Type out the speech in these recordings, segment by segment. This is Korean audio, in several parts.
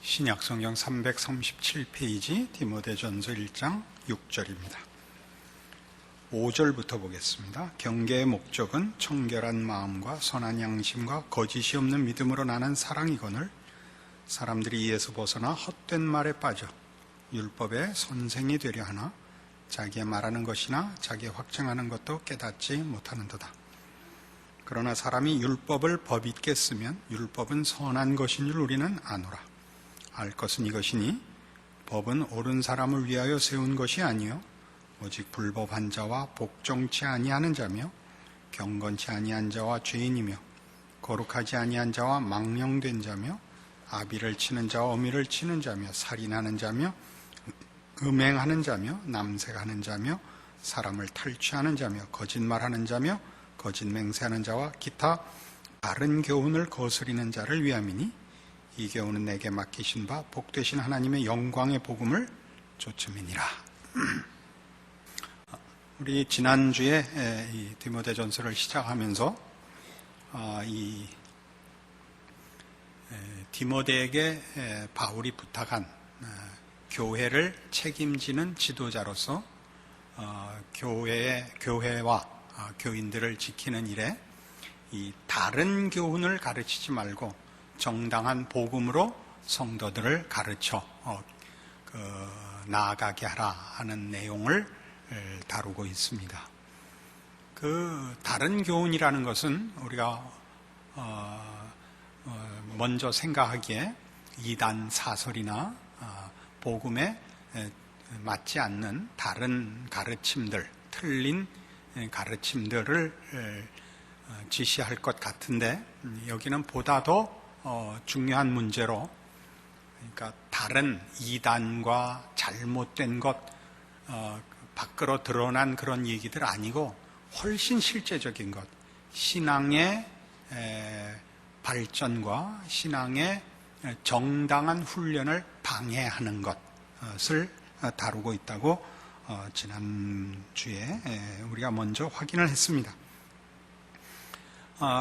신약성경 337페이지 디모데전서 1장 6절입니다. 5절부터 보겠습니다. 경계의 목적은 청결한 마음과 선한 양심과 거짓이 없는 믿음으로 나는 사랑이거늘 사람들이 이에서 벗어나 헛된 말에 빠져 율법의 선생이 되려 하나 자기의 말하는 것이나 자기의 확증하는 것도 깨닫지 못하는도다. 그러나 사람이 율법을 법 있게 쓰면 율법은 선한 것인 줄 우리는 아노라. 알 것은 이것이니 법은 옳은 사람을 위하여 세운 것이 아니요 오직 불법한 자와 복종치 아니하는 자며 경건치 아니한 자와 죄인이며 거룩하지 아니한 자와 망령된 자며 아비를 치는 자와 어미를 치는 자며 살인하는 자며 음행하는 자며 남색하는 자며 사람을 탈취하는 자며 거짓말하는 자며 거짓 맹세하는 자와 기타 바른 교훈을 거스리는 자를 위함이니 이 교훈은 내게 맡기신 바 복되신 하나님의 영광의 복음을 좇음이니라. 우리 지난주에 이 디모데전서를 시작하면서 이 디모데에게 바울이 부탁한 교회를 책임지는 지도자로서 교회와 교인들을 지키는 일에 이 다른 교훈을 가르치지 말고 정당한 복음으로 성도들을 가르쳐 나아가게 하라 하는 내용을 다루고 있습니다. 그 다른 교훈이라는 것은 우리가 먼저 생각하기에 이단 사설이나 복음에 맞지 않는 다른 가르침들, 틀린 가르침들을 지시할 것 같은데 여기는 보다 더 중요한 문제로, 그러니까 다른 이단과 잘못된 것 밖으로 드러난 그런 얘기들 아니고 훨씬 실제적인 것, 신앙의 발전과 신앙의 정당한 훈련을 방해하는 것을 다루고 있다고 지난주에 우리가 먼저 확인을 했습니다.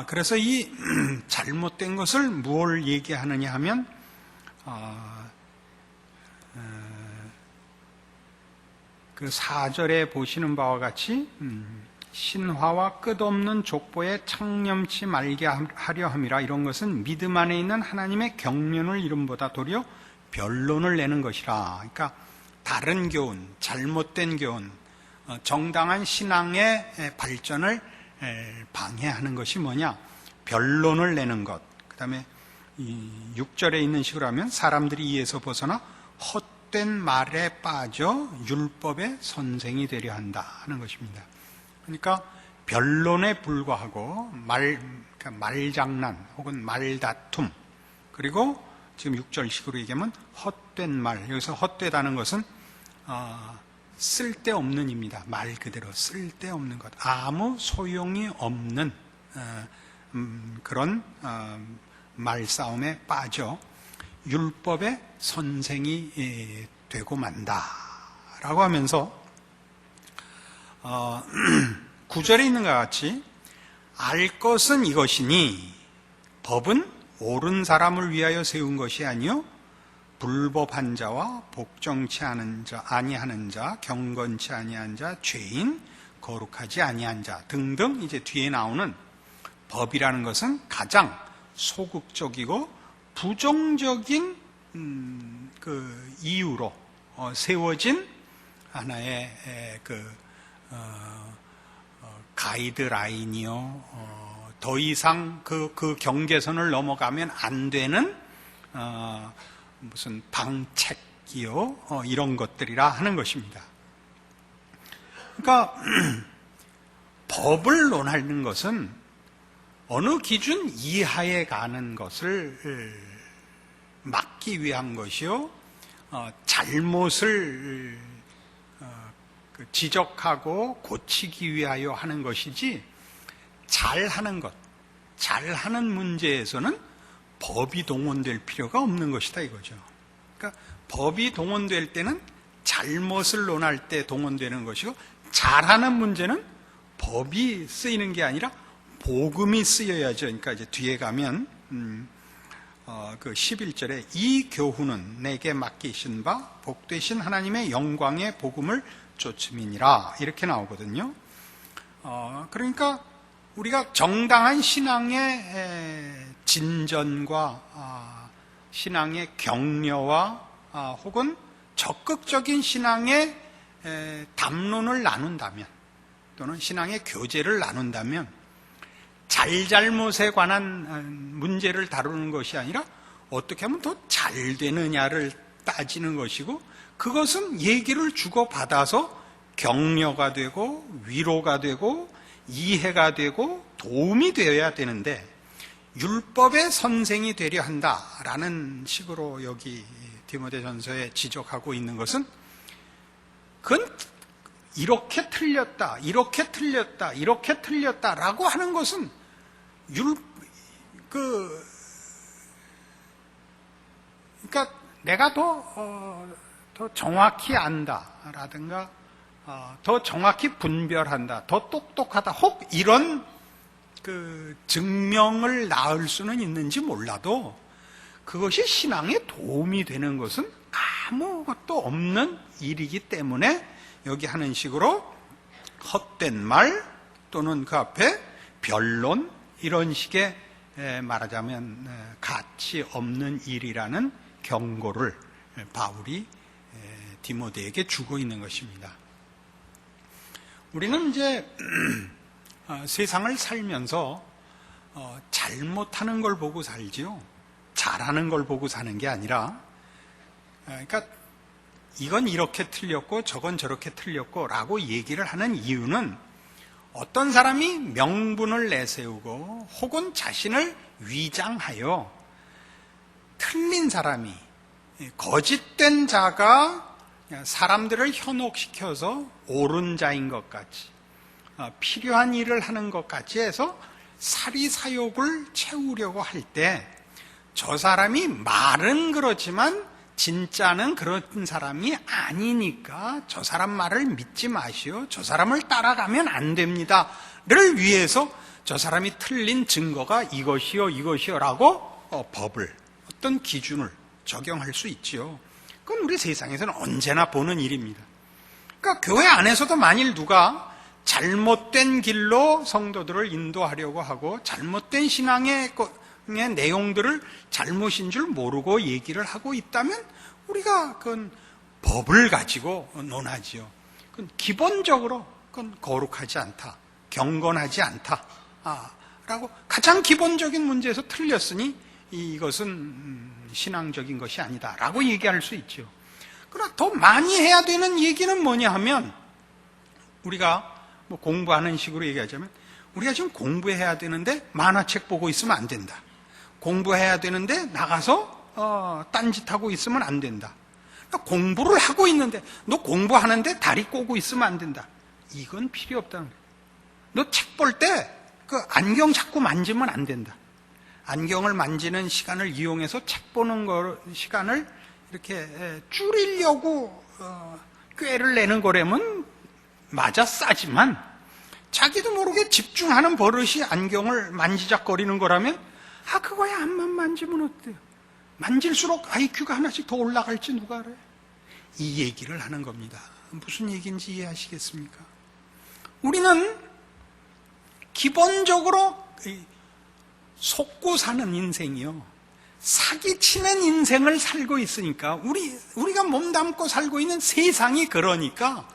그래서 이 잘못된 것을 무엇을 얘기하느냐 하면 그 4절에 보시는 바와 같이 신화와 끝없는 족보에 창념치 말게 하려 함이라. 이런 것은 믿음 안에 있는 하나님의 경륜을 이름보다 도리어 변론을 내는 것이라. 그러니까 다른 교훈, 잘못된 교훈, 정당한 신앙의 발전을 방해하는 것이 뭐냐? 변론을 내는 것. 그 다음에 6절에 있는 식으로 하면 사람들이 이에서 벗어나 헛된 말에 빠져 율법의 선생이 되려 한다 하는 것입니다. 그러니까 변론에 불과하고 그러니까 말장난 혹은 말다툼, 그리고 지금 6절식으로 얘기하면 헛된 말. 여기서 헛되다는 것은 쓸데없는 입니다. 말 그대로 쓸데없는 것, 아무 소용이 없는 그런 말싸움에 빠져 율법의 선생이 되고 만다라고 하면서 9절에 있는 것 같이 알 것은 이것이니 법은 옳은 사람을 위하여 세운 것이 아니요 불법한 자와 복종치 아니하는 자, 경건치 아니한 자, 죄인, 거룩하지 아니한 자 등등 이제 뒤에 나오는 법이라는 것은 가장 소극적이고 부정적인 그 이유로 세워진 하나의 가이드라인이요. 더 이상 그 경계선을 넘어가면 안 되는 무슨 방책이요, 이런 것들이라 하는 것입니다. 그러니까 법을 논하는 것은 어느 기준 이하에 가는 것을 막기 위한 것이요, 잘못을 지적하고 고치기 위하여 하는 것이지, 잘하는 것, 잘하는 문제에서는 법이 동원될 필요가 없는 것이다 이거죠. 그러니까 법이 동원될 때는 잘못을 논할 때 동원되는 것이고, 잘하는 문제는 법이 쓰이는 게 아니라 복음이 쓰여야죠. 그러니까 이제 뒤에 가면 그 11절에 이 교훈은 내게 맡기신 바 복되신 하나님의 영광의 복음을 쫓음이니라 이렇게 나오거든요. 그러니까 우리가 정당한 신앙의 진전과 신앙의 격려와 혹은 적극적인 신앙의 담론을 나눈다면 또는 신앙의 교제를 나눈다면 잘잘못에 관한 문제를 다루는 것이 아니라 어떻게 하면 더 잘 되느냐를 따지는 것이고, 그것은 얘기를 주고받아서 격려가 되고 위로가 되고 이해가 되고 도움이 되어야 되는데, 율법의 선생이 되려 한다라는 식으로 여기 디모데전서에 지적하고 있는 것은, 그건 이렇게 틀렸다, 이렇게 틀렸다, 이렇게 틀렸다라고 하는 것은 그러니까 내가 더 정확히 안다라든가 더 정확히 분별한다, 더 똑똑하다, 혹 이런 그 증명을 낳을 수는 있는지 몰라도 그것이 신앙에 도움이 되는 것은 아무것도 없는 일이기 때문에 여기 하는 식으로 헛된 말 또는 그 앞에 변론, 이런 식의 말하자면 가치 없는 일이라는 경고를 바울이 디모데에게 주고 있는 것입니다. 우리는 이제 세상을 살면서 잘못하는 걸 보고 살지요, 잘하는 걸 보고 사는 게 아니라, 그러니까 이건 이렇게 틀렸고 저건 저렇게 틀렸고 라고 얘기를 하는 이유는, 어떤 사람이 명분을 내세우고 혹은 자신을 위장하여 틀린 사람이, 거짓된 자가 사람들을 현혹시켜서 옳은 자인 것 같이, 필요한 일을 하는 것 같이 해서 사리사욕을 채우려고 할 때, 저 사람이 말은 그렇지만 진짜는 그런 사람이 아니니까 저 사람 말을 믿지 마시오, 저 사람을 따라가면 안 됩니다 를 위해서 저 사람이 틀린 증거가 이것이요 이것이요 라고 법을, 어떤 기준을 적용할 수 있지요. 그건 우리 세상에서는 언제나 보는 일입니다. 그러니까 교회 안에서도 만일 누가 잘못된 길로 성도들을 인도하려고 하고 잘못된 신앙의 내용들을 잘못인 줄 모르고 얘기를 하고 있다면 우리가 그건 법을 가지고 논하지요. 그건 기본적으로 그건 거룩하지 않다, 경건하지 않다 라고 가장 기본적인 문제에서 틀렸으니 이것은 신앙적인 것이 아니다 라고 얘기할 수 있죠. 그러나 더 많이 해야 되는 얘기는 뭐냐 하면, 우리가 뭐 공부하는 식으로 얘기하자면, 우리가 지금 공부해야 되는데 만화책 보고 있으면 안 된다, 공부해야 되는데 나가서 딴짓하고 있으면 안 된다, 공부를 하고 있는데 너 공부하는데 다리 꼬고 있으면 안 된다, 이건 필요 없다는 거예요. 너 책 볼 때 그 안경 자꾸 만지면 안 된다, 안경을 만지는 시간을 이용해서 책 보는 시간을 이렇게 줄이려고 꾀를 내는 거라면 맞아 싸지만, 자기도 모르게 집중하는 버릇이 안경을 만지작거리는 거라면 그거야 앞만 만지면 어때요? 만질수록 IQ가 하나씩 더 올라갈지 누가 알아요? 이 얘기를 하는 겁니다. 무슨 얘기인지 이해하시겠습니까? 우리는 기본적으로 속고 사는 인생이요, 사기치는 인생을 살고 있으니까, 우리가 몸담고 살고 있는 세상이 그러니까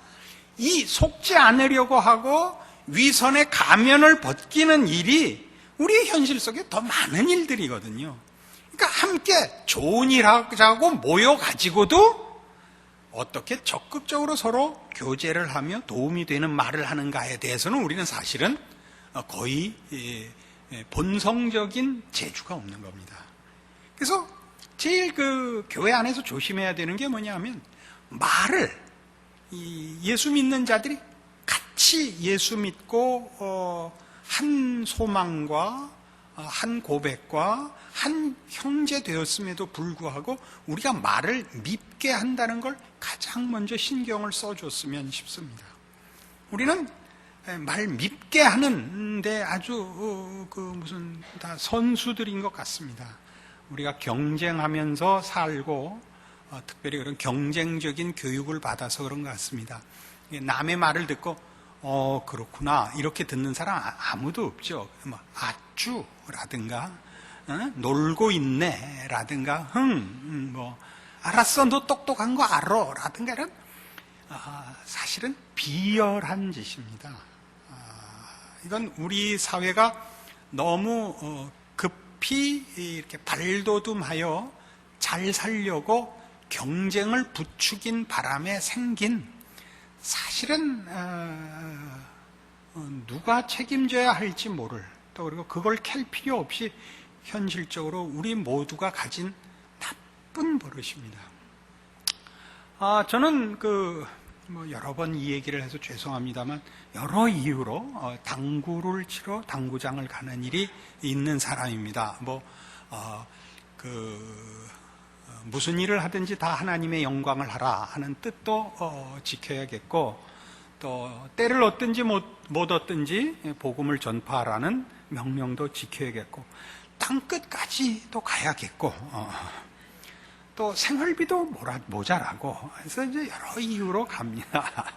이 속지 않으려고 하고 위선의 가면을 벗기는 일이 우리의 현실 속에 더 많은 일들이거든요. 그러니까 함께 좋은 일 하자고 모여가지고도 어떻게 적극적으로 서로 교제를 하며 도움이 되는 말을 하는가에 대해서는 우리는 사실은 거의 본성적인 재주가 없는 겁니다. 그래서 제일 그 교회 안에서 조심해야 되는 게 뭐냐 하면, 말을 예수 믿는 자들이 같이 예수 믿고 한 소망과 한 고백과 한 형제 되었음에도 불구하고 우리가 말을 밉게 한다는 걸 가장 먼저 신경을 써줬으면 싶습니다. 우리는 말 밉게 하는데 아주 무슨 다 선수들인 것 같습니다. 우리가 경쟁하면서 살고 특별히 그런 경쟁적인 교육을 받아서 그런 것 같습니다. 남의 말을 듣고 그렇구나 이렇게 듣는 사람 아무도 없죠. 뭐 아쭈라든가 놀고 있네 라든가 뭐 알았어 너 똑똑한 거 알아 라든가 이런 사실은 비열한 짓입니다. 이건 우리 사회가 너무 급히 이렇게 발돋움하여 잘 살려고 경쟁을 부추긴 바람에 생긴 사실은 누가 책임져야 할지 모를 또 그리고 그걸 캘 필요 없이 현실적으로 우리 모두가 가진 나쁜 버릇입니다. 저는 뭐 여러 번 이 얘기를 해서 죄송합니다만 여러 이유로 당구를 치러 당구장을 가는 일이 있는 사람입니다. 무슨 일을 하든지 다 하나님의 영광을 하라 하는 뜻도 지켜야겠고 또 때를 얻든지 못 얻든지 복음을 전파하라는 명령도 지켜야겠고 땅 끝까지 또 가야겠고 또 생활비도 모자라고 해서 이제 여러 이유로 갑니다.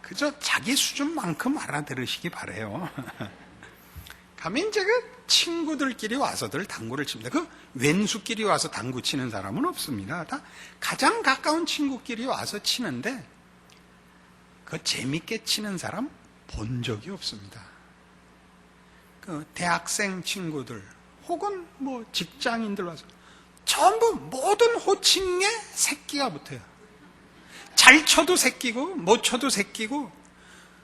그저 자기 수준만큼 알아들으시기 바래요. 가면 이제 친구들끼리 와서들 당구를 칩니다. 왼수끼리 와서 당구 치는 사람은 없습니다. 다 가장 가까운 친구끼리 와서 치는데 재밌게 치는 사람 본 적이 없습니다. 대학생 친구들 혹은 뭐 직장인들 와서 전부 모든 호칭에 새끼가 붙어요. 잘 쳐도 새끼고 못 쳐도 새끼고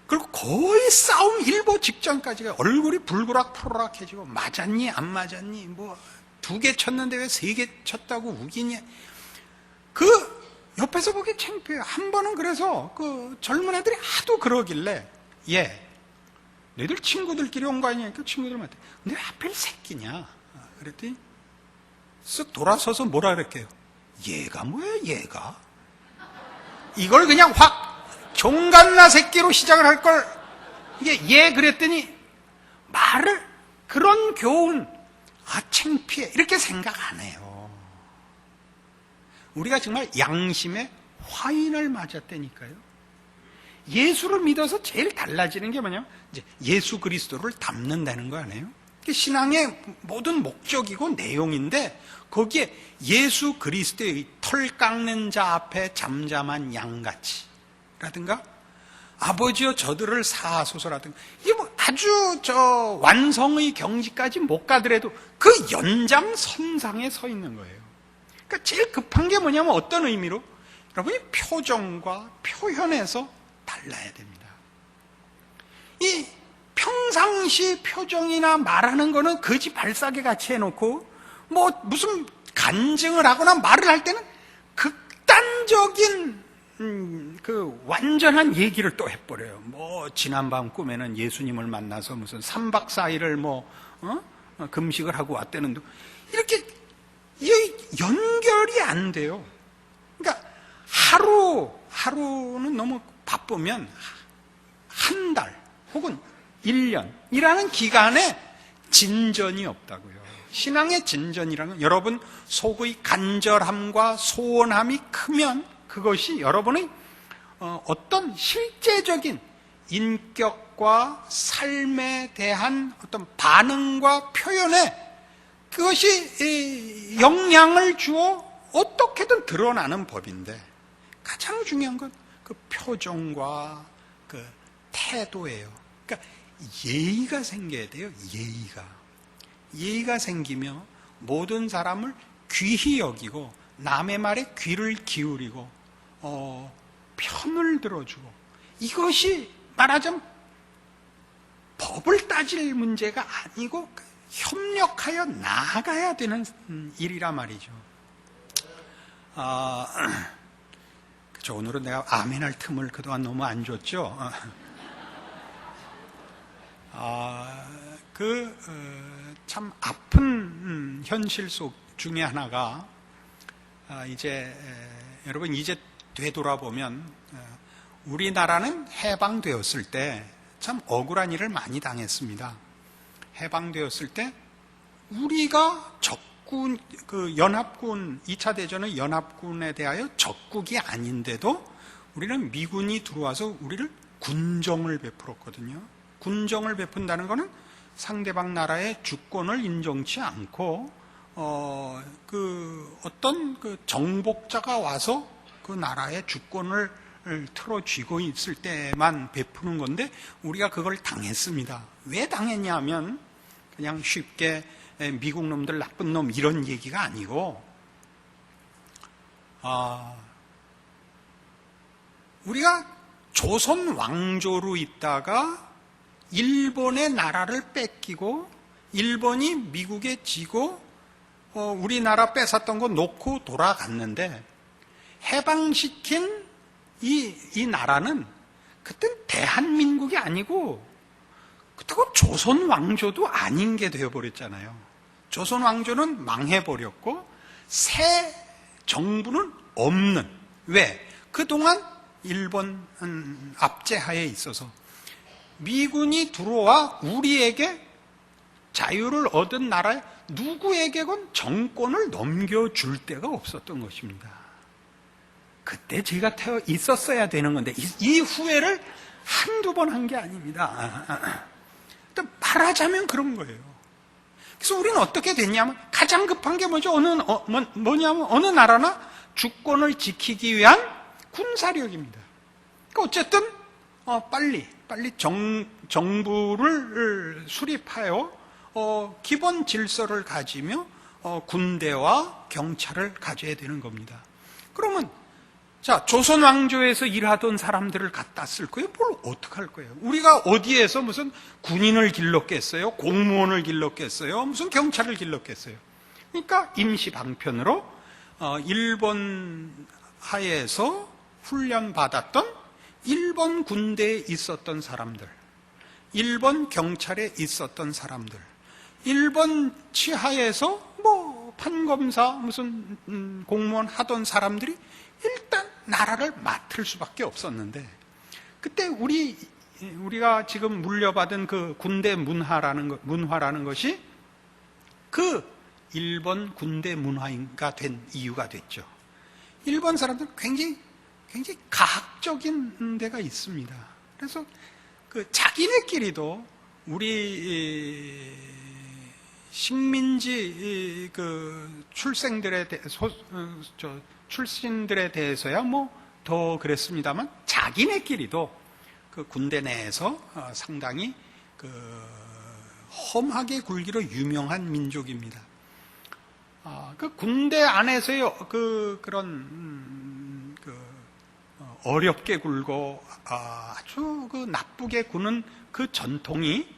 그리고 거의 싸움 일보 직전까지 가요. 얼굴이 불그락푸르락해지고 맞았니 안 맞았니 뭐 2개 쳤는데 왜 3개 쳤다고 우기냐 옆에서 보기 창피해요. 한 번은 그래서 젊은 애들이 하도 그러길래 너희들 친구들끼리 온 거 아니야? 친구들한테 근데 왜 하필 새끼냐 그랬더니 쓱 돌아서서 뭐라 그랬게요? 얘가 뭐야 얘가? 이걸 그냥 확 종갓나 새끼로 시작을 할 걸 이게 그랬더니 말을 그런 교훈 창피해 이렇게 생각 안 해요. 우리가 정말 양심의 화인을 맞았다니까요. 예수를 믿어서 제일 달라지는 게 뭐냐면 이제 예수 그리스도를 닮는다는 거 아니에요? 신앙의 모든 목적이고 내용인데 거기에 예수 그리스도의 털 깎는 자 앞에 잠잠한 양같이 라든가 아버지여 저들을 사하소서라든가 이게 뭐 아주 완성의 경지까지 못 가더라도 그 연장선상에 서 있는 거예요. 그러니까 제일 급한 게 뭐냐면 어떤 의미로 여러분이 표정과 표현에서 달라야 됩니다. 이 평상시 표정이나 말하는 거는 거지 발사계 같이 해놓고 뭐 무슨 간증을 하거나 말을 할 때는 극단적인 완전한 얘기를 또 해버려요. 뭐 지난밤 꿈에는 예수님을 만나서 무슨 3박 4일을 금식을 하고 왔다는데 이렇게 연결이 안 돼요. 그러니까 하루는 너무 바쁘면 한 달 혹은 1년이라는 기간에 진전이 없다고요. 신앙의 진전이라는 건 여러분 속의 간절함과 소원함이 크면 그것이 여러분의 어떤 실제적인 인격과 삶에 대한 어떤 반응과 표현에 그것이 영향을 주어 어떻게든 드러나는 법인데 가장 중요한 건 그 표정과 그 태도예요. 그러니까 예의가 생겨야 돼요. 예의가 생기며 모든 사람을 귀히 여기고 남의 말에 귀를 기울이고 편을 들어주고 이것이 말하자면 법을 따질 문제가 아니고 협력하여 나아가야 되는 일이라 말이죠. 그렇죠. 오늘은 내가 아멘할 틈을 그동안 너무 안 줬죠. 참 아픈 현실 속 중에 하나가 여러분 이제 되돌아보면 우리나라는 해방되었을 때 참 억울한 일을 많이 당했습니다. 해방되었을 때 우리가 적군, 연합군, 2차 대전의 연합군에 대하여 적국이 아닌데도 우리는 미군이 들어와서 우리를 군정을 베풀었거든요. 군정을 베푼다는 것은 상대방 나라의 주권을 인정치 않고, 어떤 정복자가 와서 그 나라의 주권을 틀어쥐고 있을 때만 베푸는 건데, 우리가 그걸 당했습니다. 왜 당했냐 하면, 그냥 쉽게 미국 놈들 나쁜 놈 이런 얘기가 아니고, 우리가 조선 왕조로 있다가 일본의 나라를 뺏기고 일본이 미국에 지고 우리나라 뺏었던 거 놓고 돌아갔는데, 해방시킨 이 나라는 그땐 대한민국이 아니고 그렇다고 조선 왕조도 아닌 게 되어버렸잖아요. 조선 왕조는 망해버렸고 새 정부는 없는. 왜? 그동안 일본 압제하에 있어서 미군이 들어와 우리에게 자유를 얻은 나라에 누구에게건 정권을 넘겨줄 데가 없었던 것입니다. 그때 제가 태어 있었어야 되는 건데 이 후회를 한두 번 한 게 아닙니다. 말하자면 그런 거예요. 그래서 우리는 어떻게 됐냐면, 가장 급한 게 뭐죠? 뭐냐면 어느 나라나 주권을 지키기 위한 군사력입니다. 그러니까 어쨌든 빨리 정부를 수립하여 기본 질서를 가지며 군대와 경찰을 가져야 되는 겁니다. 그러면 자, 조선 왕조에서 일하던 사람들을 갖다 쓸 거예요? 뭘 어떡할 거예요? 우리가 어디에서 무슨 군인을 길렀겠어요? 공무원을 길렀겠어요? 무슨 경찰을 길렀겠어요? 그러니까 임시 방편으로 일본 하에서 훈련 받았던 일본 군대에 있었던 사람들, 일본 경찰에 있었던 사람들, 일본 치하에서 판검사 무슨 공무원 하던 사람들이 일단 나라를 맡을 수밖에 없었는데, 그때 우리가 지금 물려받은 그 군대 문화라는 것이 그 일본 군대 문화가 된 이유가 됐죠. 일본 사람들은 굉장히 가학적인 데가 있습니다. 그래서 자기네끼리도 우리 식민지 출신들에 대해서야 더 그랬습니다만, 자기네끼리도 그 군대 내에서 상당히 험하게 굴기로 유명한 민족입니다. 그 군대 안에서의 그런 어렵게 굴고 아주 나쁘게 구는 그 전통이,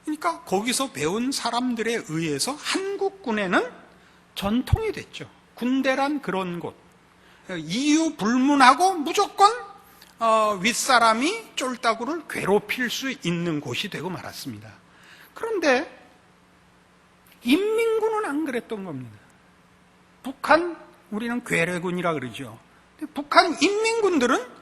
그러니까 거기서 배운 사람들에 의해서 한국군에는 전통이 됐죠. 군대란 그런 곳. 이유 불문하고 무조건 윗사람이 쫄따구를 괴롭힐 수 있는 곳이 되고 말았습니다. 그런데 인민군은 안 그랬던 겁니다. 북한, 우리는 괴뢰군이라 그러죠. 북한 인민군들은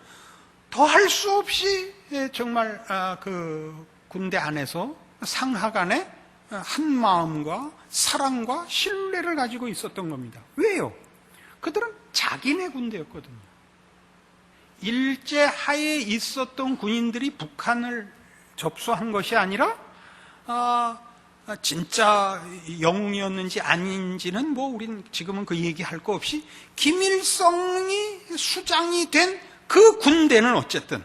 더 할 수 없이 정말 그 군대 안에서 상하 간에 한 마음과 사랑과 신뢰를 가지고 있었던 겁니다. 왜요? 그들은 자기네 군대였거든요. 일제 하에 있었던 군인들이 북한을 접수한 것이 아니라 진짜 영웅이었는지 아닌지는 우린 지금은 그 얘기할 거 없이, 김일성이 수장이 된 그 군대는 어쨌든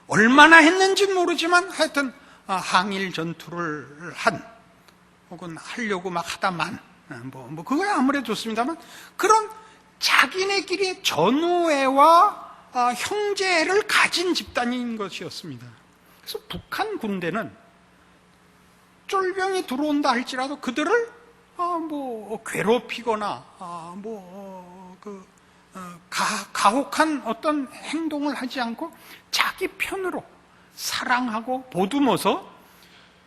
얼마나 했는지 모르지만 하여튼 항일 전투를 혹은 하려고 막 하다만 그거야 아무래도 좋습니다만, 그런 자기네끼리 전우애와 형제를 가진 집단인 것이었습니다. 그래서 북한 군대는 쫄병이 들어온다 할지라도 그들을 괴롭히거나 가혹한 어떤 행동을 하지 않고 자기 편으로 사랑하고 보듬어서,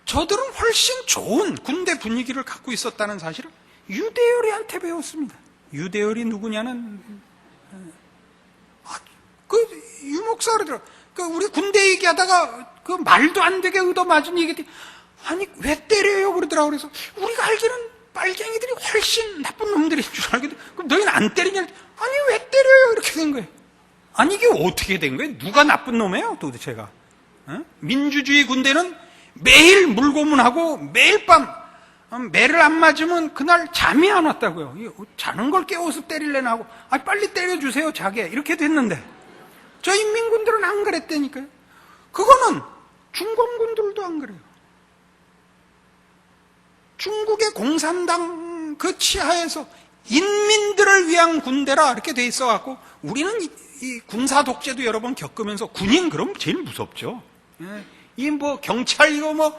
저들은 훨씬 좋은 군대 분위기를 갖고 있었다는 사실을 유대열이한테 배웠습니다. 유대열이 누구냐는 유목사 그러더라고요. 우리 군대 얘기하다가 말도 안 되게 얻어맞은 얘기, 아니 왜 때려요? 그러더라고. 그래서 우리가 알기는 빨갱이들이 훨씬 나쁜 놈들인 줄 알거든. 그럼 너희는 안 때리냐? 아니 왜 때려요? 이렇게 된 거예요. 아니 이게 어떻게 된 거예요? 누가 나쁜 놈이에요 도대체가? 민주주의 군대는 매일 물고문하고 매일 밤 매를 안 맞으면 그날 잠이 안 왔다고요. 자는 걸 깨워서 때리려나 하고 빨리 때려주세요 자게 이렇게 됐는데 저 인민군들은 안 그랬다니까요. 그거는 중공군들도 안 그래요. 중국의 공산당 그 치하에서 인민들을 위한 군대라 이렇게 돼 있어갖고 우리는 이 군사 독재도 여러 번 겪으면서 군인 그럼 제일 무섭죠. 이 뭐 경찰 이거 뭐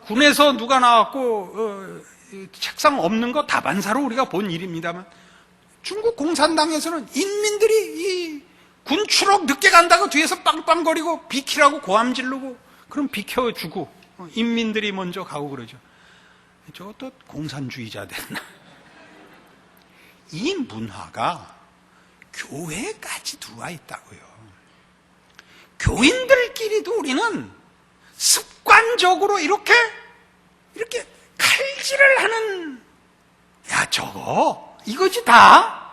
군에서 누가 나왔고 책상 없는 거 다반사로 우리가 본 일입니다만 중국 공산당에서는 인민들이 이 군 추록 늦게 간다고 뒤에서 빵빵거리고 비키라고 고함 지르고 그럼 비켜주고 인민들이 먼저 가고 그러죠. 저것도 공산주의자 됐나? 이 문화가 교회까지 들어와 있다고요. 교인들끼리도 우리는 습관적으로 이렇게 칼질을 하는, 야, 저거, 이거지 다.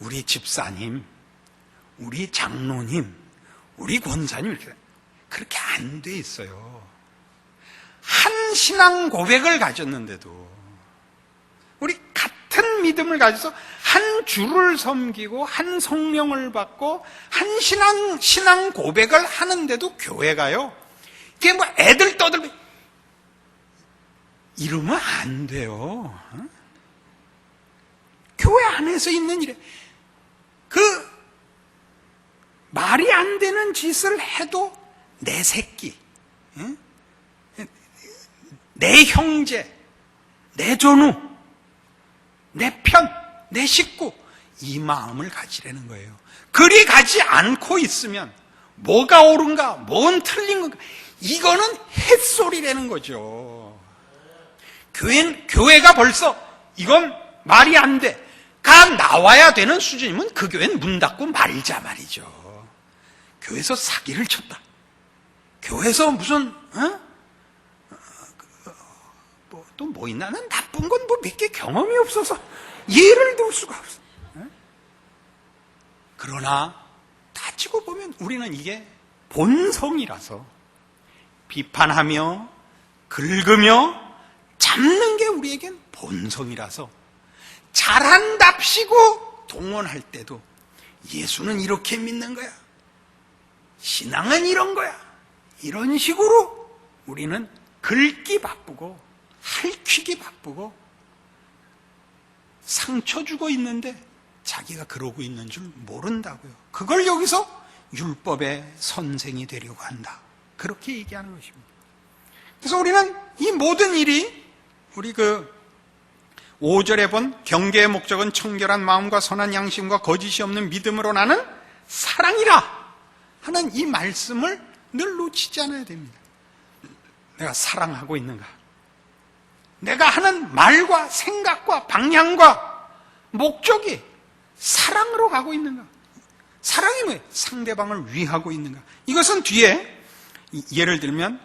우리 집사님, 우리 장로님, 우리 권사님, 이렇게. 그렇게 안 돼 있어요. 한 신앙 고백을 가졌는데도, 우리 같은 믿음을 가져서 한 주를 섬기고, 한 성령을 받고, 한 신앙 고백을 하는데도 교회가요, 이게 뭐 애들 떠들고, 이러면 안 돼요. 교회 안에서 있는 일에 말이 안 되는 짓을 해도 내 새끼, 내 형제, 내 전우, 내 편, 내 식구, 이 마음을 가지라는 거예요. 그리 가지 않고 있으면 뭐가 옳은가, 뭔 틀린 건가, 이거는 햇소리라는 거죠. 교회가 벌써 이건 말이 안 돼. 가 나와야 되는 수준이면 그 교회는 문 닫고 말자 말이죠. 교회에서 사기를 쳤다. 교회에서 무슨, 또 뭐 있나? 난 나쁜 건 뭐 몇 개 경험이 없어서 예를 들 수가 없어. 그러나 따지고 보면 우리는 이게 본성이라서 비판하며 긁으며 잡는 게 우리에겐 본성이라서 잘한답시고 동원할 때도 예수는 이렇게 믿는 거야. 신앙은 이런 거야. 이런 식으로 우리는 긁기 바쁘고 핥히기 바쁘고 상처 주고 있는데 자기가 그러고 있는 줄 모른다고요. 그걸 여기서 율법의 선생이 되려고 한다. 그렇게 얘기하는 것입니다. 그래서 우리는 이 모든 일이 우리 5절에 본 경계의 목적은 청결한 마음과 선한 양심과 거짓이 없는 믿음으로 나는 사랑이라 하는 이 말씀을 늘 놓치지 않아야 됩니다. 내가 사랑하고 있는가? 내가 하는 말과 생각과 방향과 목적이 사랑으로 가고 있는가? 사랑이 뭐예요? 상대방을 위하고 있는가? 이것은 뒤에 예를 들면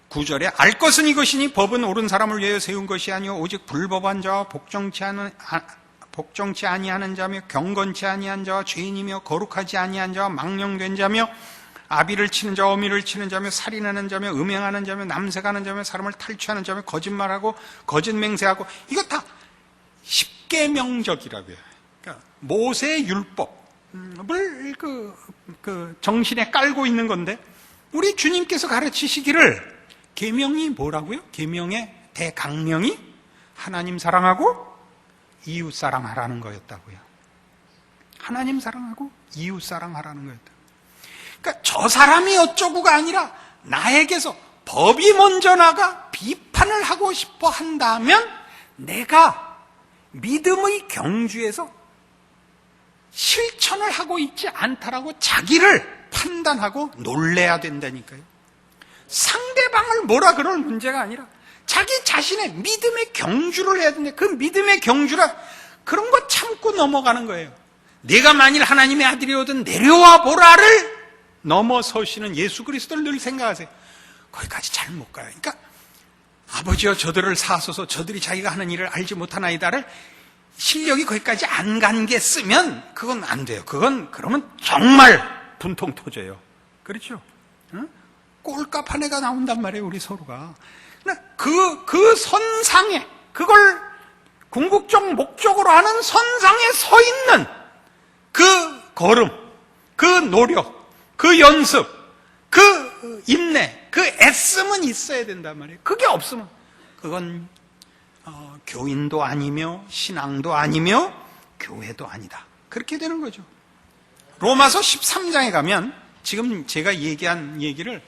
9절에 알 것은 이것이니 법은 옳은 사람을 위하여 세운 것이 아니요 오직 불법한 자와 복종치 아니하는 자며 경건치 아니한 자와 죄인이며 거룩하지 아니한 자와 망령된 자며 아비를 치는 자와 어미를 치는 자며 살인하는 자며 음행하는 자며 남색하는 자며 사람을 탈취하는 자며 거짓말하고 거짓 맹세하고 이거 다 십계명적이라고요. 그러니까 모세의 율법을 정신에 깔고 있는 건데 우리 주님께서 가르치시기를 계명이 뭐라고요? 계명의 대강령이 하나님 사랑하고 이웃 사랑하라는 거였다고요. 하나님 사랑하고 이웃 사랑하라는 거였다. 그러니까 저 사람이 어쩌고가 아니라 나에게서 법이 먼저 나가 비판을 하고 싶어 한다면 내가 믿음의 경주에서 실천을 하고 있지 않다라고 자기를 판단하고 놀래야 된다니까요. 상대방을 뭐라 그럴 문제가 아니라 자기 자신의 믿음의 경주를 해야 되는데 그 믿음의 경주라 그런 거 참고 넘어가는 거예요. 내가 만일 하나님의 아들이거든 내려와 보라를 넘어서시는 예수 그리스도를 늘 생각하세요. 거기까지 잘 못 가요. 그러니까 아버지여 저들을 사하소서 저들이 자기가 하는 일을 알지 못하나이다를 실력이 거기까지 안 간 게 쓰면 그건 안 돼요. 그러면 정말 분통 터져요. 그렇죠? 응? 꼴값 한 해가 나온단 말이에요, 우리 서로가. 그 선상에, 그걸 궁극적 목적으로 하는 선상에 서 있는 그 걸음, 그 노력, 그 연습, 그 인내, 그 애씀은 있어야 된단 말이에요. 그게 없으면 그건 교인도 아니며 신앙도 아니며 교회도 아니다. 그렇게 되는 거죠. 로마서 13장에 가면 지금 제가 얘기한 얘기를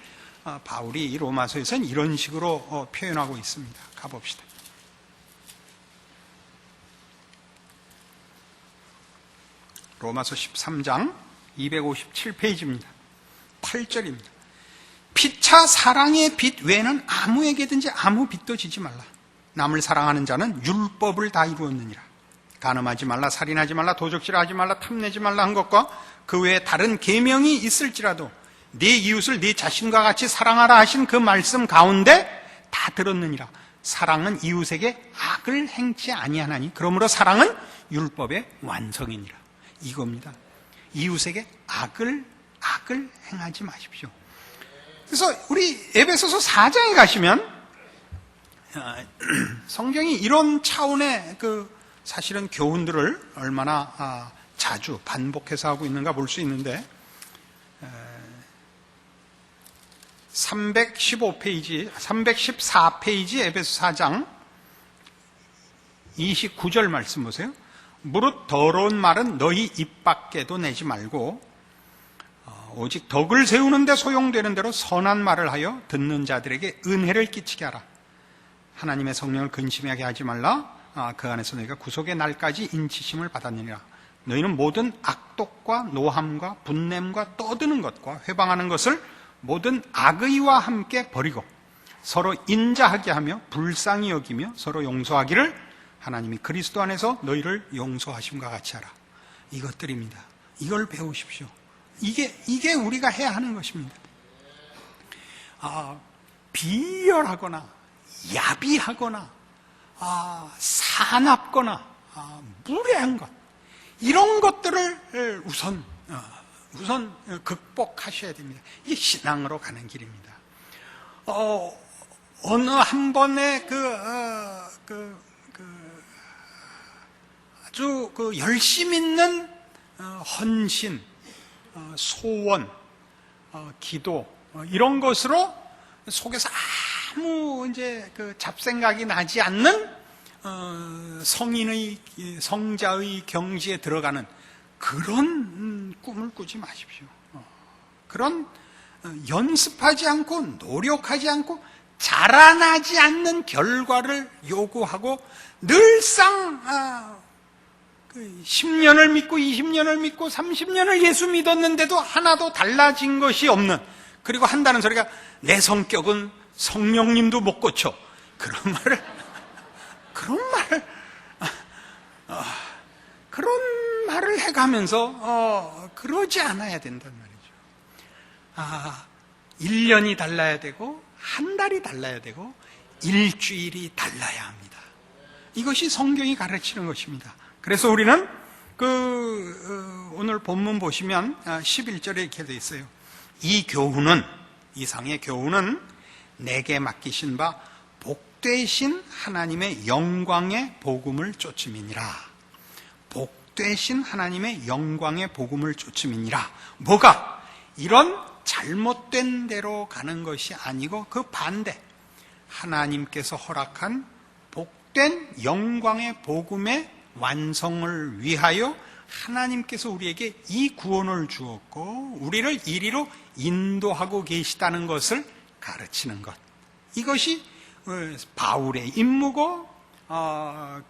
바울이 이 로마서에서는 이런 식으로 표현하고 있습니다. 가봅시다. 로마서 13장 257페이지입니다. 8절입니다. 피차 사랑의 빚 외에는 아무에게든지 아무 빚도 지지 말라. 남을 사랑하는 자는 율법을 다 이루었느니라. 간음하지 말라, 살인하지 말라, 도적질하지 말라, 탐내지 말라 한 것과 그 외에 다른 계명이 있을지라도 네 이웃을 네 자신과 같이 사랑하라 하신 그 말씀 가운데 다 들었느니라. 사랑은 이웃에게 악을 행치 아니하나니 그러므로 사랑은 율법의 완성이니라. 이겁니다. 이웃에게 악을 행하지 마십시오. 그래서 우리 에베소서 4장에 가시면 성경이 이런 차원의 사실은 교훈들을 얼마나 자주 반복해서 하고 있는가 볼 수 있는데 314페이지 에베소 4장 29절 말씀 보세요. 무릇 더러운 말은 너희 입 밖에도 내지 말고 오직 덕을 세우는 데 소용되는 대로 선한 말을 하여 듣는 자들에게 은혜를 끼치게 하라. 하나님의 성령을 근심하게 하지 말라. 그 안에서 너희가 구속의 날까지 인치심을 받았느니라. 너희는 모든 악독과 노함과 분냄과 떠드는 것과 회방하는 것을 모든 악의와 함께 버리고 서로 인자하게 하며 불쌍히 여기며 서로 용서하기를 하나님이 그리스도 안에서 너희를 용서하심과 같이 하라. 이것들입니다. 이걸 배우십시오. 이게 우리가 해야 하는 것입니다. 비열하거나 야비하거나 사납거나 무례한 것, 이런 것들을 우선 극복하셔야 됩니다. 이게 신앙으로 가는 길입니다. 어느 한 번에 아주 열심 있는 헌신, 소원, 기도 이런 것으로 속에서 아무 잡생각이 나지 않는 성자의 경지에 들어가는 그런 꿈을 꾸지 마십시오. 그런 연습하지 않고 노력하지 않고 자라나지 않는 결과를 요구하고 늘상 10년을 믿고 20년을 믿고 30년을 예수 믿었는데도 하나도 달라진 것이 없는, 그리고 한다는 소리가 내 성격은 성령님도 못 고쳐, 그런 말을 해가면서 그러지 않아야 된단 말이죠. 1년이 달라야 되고 한 달이 달라야 되고 일주일이 달라야 합니다. 이것이 성경이 가르치는 것입니다. 그래서 우리는 오늘 본문 보시면 11절에 이렇게 되어 있어요. 이상의 교훈은 내게 맡기신 바 복되신 하나님의 영광의 복음을 쫓음이니라. 복되신 하나님의 영광의 복음을 쫓음이니라. 뭐가? 이런 잘못된 대로 가는 것이 아니고 그 반대, 하나님께서 허락한 복된 영광의 복음의 완성을 위하여 하나님께서 우리에게 이 구원을 주었고 우리를 이리로 인도하고 계시다는 것을 가르치는 것, 이것이 바울의 임무고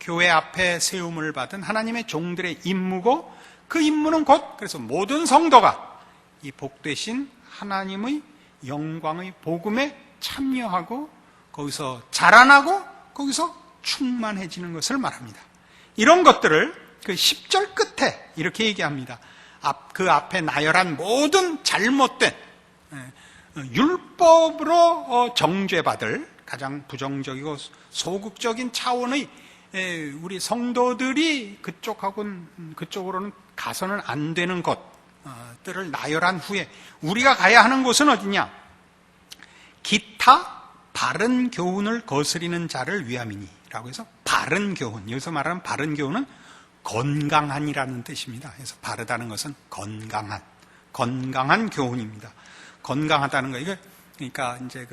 교회 앞에 세움을 받은 하나님의 종들의 임무고, 그 임무는 곧 그래서 모든 성도가 이 복되신 하나님의 영광의 복음에 참여하고 거기서 자라나고 거기서 충만해지는 것을 말합니다. 이런 것들을 그 10절 끝에 이렇게 얘기합니다. 그 앞에 나열한 모든 잘못된 율법으로 정죄받을 가장 부정적이고 소극적인 차원의 우리 성도들이 그쪽으로는 가서는 안 되는 것들을 나열한 후에 우리가 가야 하는 곳은 어디냐? 기타 바른 교훈을 거스리는 자를 위함이니 라고 해서 바른 교훈, 여기서 말하는 바른 교훈은 건강한이라는 뜻입니다. 그래서 바르다는 것은 건강한 교훈입니다. 건강하다는 거, 이거 그러니까 이제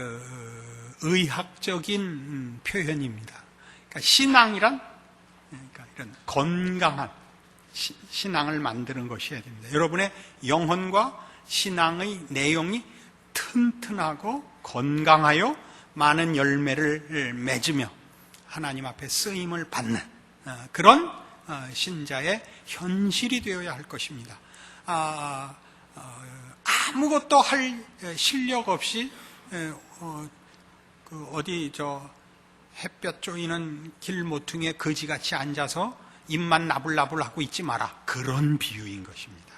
의학적인 표현입니다. 그러니까 신앙이란 그러니까 이런 건강한 신앙을 만드는 것이어야 됩니다. 여러분의 영혼과 신앙의 내용이 튼튼하고 건강하여 많은 열매를 맺으며 하나님 앞에 쓰임을 받는 그런 신자의 현실이 되어야 할 것입니다. 아무것도 할 실력 없이 햇볕 쬐이는 길 모퉁이에 거지같이 앉아서 입만 나불나불하고 있지 마라. 그런 비유인 것입니다.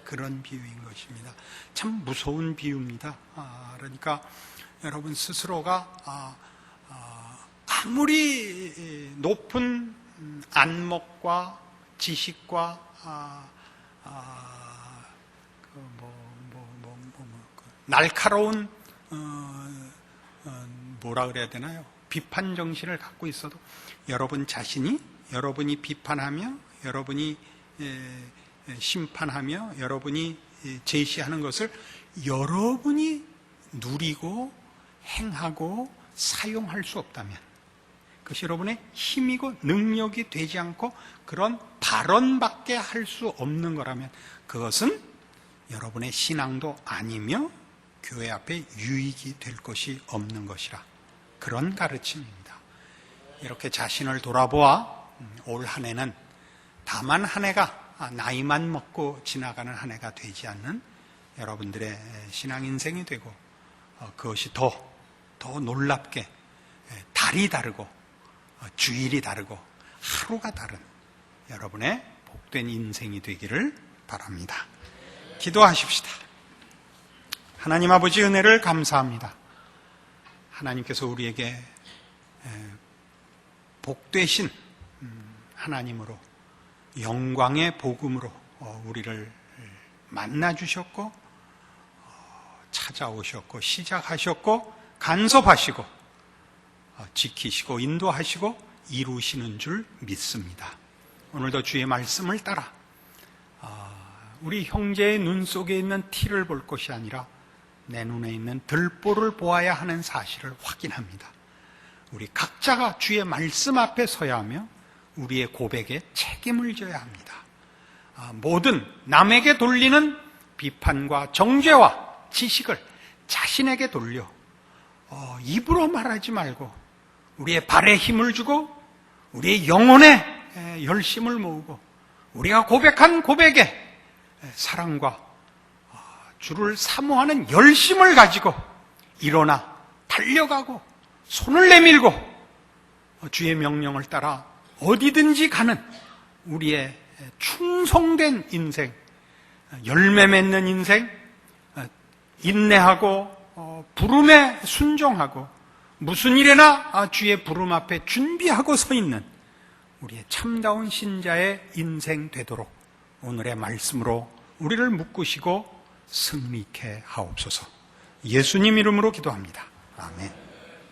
그런 비유인 것입니다. 참 무서운 비유입니다. 그러니까 여러분 스스로가 아무리 높은 안목과 지식과 날카로운 뭐라 그래야 되나요? 비판 정신을 갖고 있어도 여러분 자신이 여러분이 비판하며 여러분이 심판하며 여러분이 제시하는 것을 여러분이 누리고 행하고 사용할 수 없다면, 그것이 여러분의 힘이고 능력이 되지 않고 그런 발언밖에 할 수 없는 거라면 그것은 여러분의 신앙도 아니며 교회 앞에 유익이 될 것이 없는 것이라, 그런 가르침입니다. 이렇게 자신을 돌아보아 올 한 해는 다만 한 해가 나이만 먹고 지나가는 한 해가 되지 않는 여러분들의 신앙 인생이 되고, 그것이 더 놀랍게 달이 다르고 주일이 다르고 하루가 다른 여러분의 복된 인생이 되기를 바랍니다. 기도하십시다. 하나님 아버지, 은혜를 감사합니다. 하나님께서 우리에게 복되신 하나님으로 영광의 복음으로 우리를 만나주셨고 찾아오셨고 시작하셨고 간섭하시고 지키시고 인도하시고 이루시는 줄 믿습니다. 오늘도 주의 말씀을 따라 우리 형제의 눈 속에 있는 티를 볼 것이 아니라 내 눈에 있는 들보를 보아야 하는 사실을 확인합니다. 우리 각자가 주의 말씀 앞에 서야 하며 우리의 고백에 책임을 져야 합니다. 모든 남에게 돌리는 비판과 정죄와 지식을 자신에게 돌려 입으로 말하지 말고 우리의 발에 힘을 주고 우리의 영혼에 열심을 모으고 우리가 고백한 고백에 사랑과 주를 사모하는 열심을 가지고 일어나 달려가고 손을 내밀고 주의 명령을 따라 어디든지 가는 우리의 충성된 인생, 열매 맺는 인생, 인내하고 부름에 순종하고 무슨 일에나 주의 부름 앞에 준비하고 서 있는 우리의 참다운 신자의 인생 되도록 오늘의 말씀으로 우리를 묶으시고 승리케 하옵소서. 예수님 이름으로 기도합니다. 아멘.